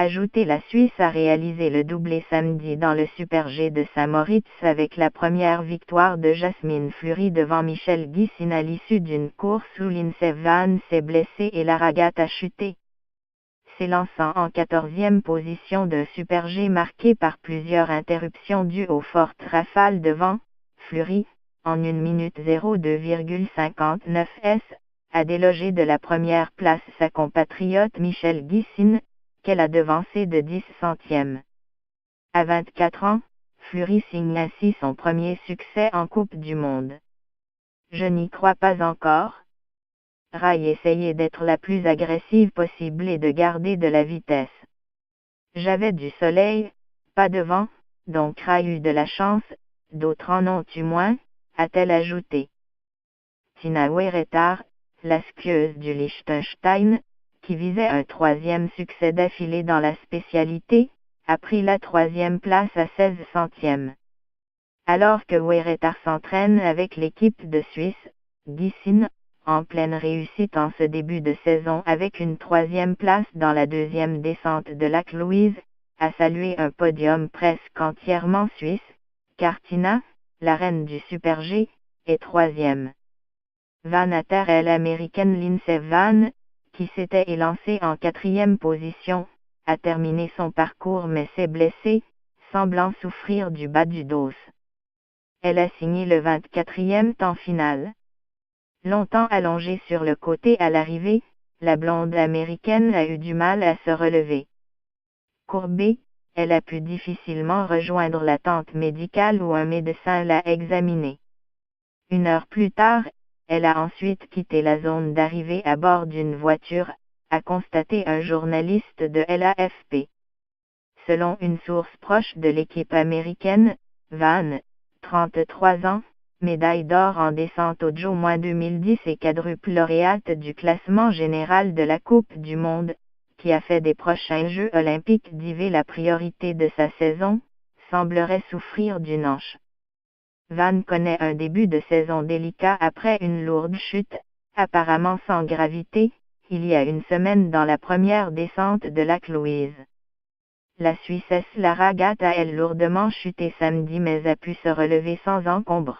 Ajoutez, la Suisse a réalisé le doublé samedi dans le Super G de Saint-Moritz avec la première victoire de Jasmine Fleury devant Michelle Gissine à l'issue d'une course où Lindsey Vonn s'est blessée et la ragate a chuté, s'élançant en 14e position d'un Super G marqué par plusieurs interruptions dues aux fortes rafales de vent. Fleury, en 1 minute 02,59 s, a délogé de la première place sa compatriote Michelle Gissine, qu'elle a devancé de 10 centièmes. À 24 ans, Fleury signe ainsi son premier succès en Coupe du Monde. Je n'y crois pas encore. Rai essayait d'être la plus agressive possible et de garder de la vitesse. J'avais du soleil, pas de vent, donc Rai eut de la chance, d'autres en ont eu moins, a-t-elle ajouté. Tina Weiretar, la skieuse du Liechtenstein, qui visait un 3e succès d'affilée dans la spécialité, a pris la 3e place à 16 centièmes. Alors que Weiretar s'entraîne avec l'équipe de Suisse, Gissine, en pleine réussite en ce début de saison avec une 3e place dans la 2e descente de Lac Louise, a salué un podium presque entièrement suisse, car Tina, la reine du Super G, est 3e. Van Aert et l'américaine Lindsey Vonn, qui s'était élancée en 4e position, a terminé son parcours mais s'est blessée, semblant souffrir du bas du dos. Elle a signé le 24e temps final. Longtemps allongée sur le côté à l'arrivée, la blonde américaine a eu du mal à se relever. Courbée, elle a pu difficilement rejoindre la tente médicale où un médecin l'a examinée. 1 heure plus tard, elle a ensuite quitté la zone d'arrivée à bord d'une voiture, a constaté un journaliste de l'AFP. Selon une source proche de l'équipe américaine, Vonn, 33 ans, médaille d'or en descente au JO-2010 et quadruple lauréate du classement général de la Coupe du Monde, qui a fait des prochains Jeux olympiques d'hiver la priorité de sa saison, semblerait souffrir d'une hanche. Vonn connaît un début de saison délicat après une lourde chute, apparemment sans gravité, il y a une semaine dans la première descente de Lac Louise. La Suissesse Lara Gatt a elle lourdement chuté samedi mais a pu se relever sans encombre.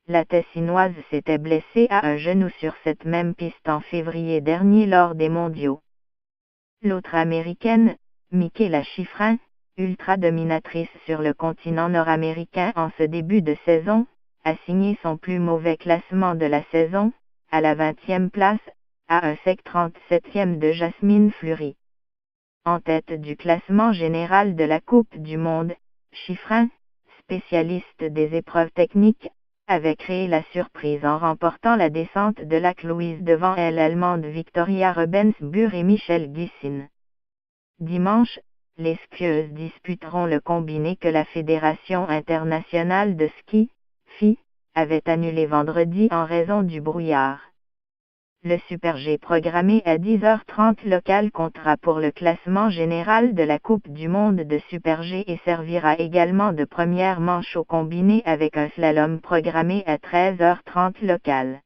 La Tessinoise s'était blessée à un genou sur cette même piste en février dernier lors des mondiaux. L'autre américaine, Mikaela Shiffrin, ultra dominatrice sur le continent nord-américain en ce début de saison, a signé son plus mauvais classement de la saison, à la 20e place, à un sec 37e de Jasmine Fleury. En tête du classement général de la Coupe du Monde, Shiffrin, spécialiste des épreuves techniques, avait créé la surprise en remportant la descente de Lac Louise devant l'Allemande Victoria Rebensburg et Michelle Gissine. Dimanche, les skieuses disputeront le combiné que la Fédération internationale de ski, FI, avait annulé vendredi en raison du brouillard. Le Super G programmé à 10h30 local comptera pour le classement général de la Coupe du Monde de Super G et servira également de première manche au combiné avec un slalom programmé à 13h30 local.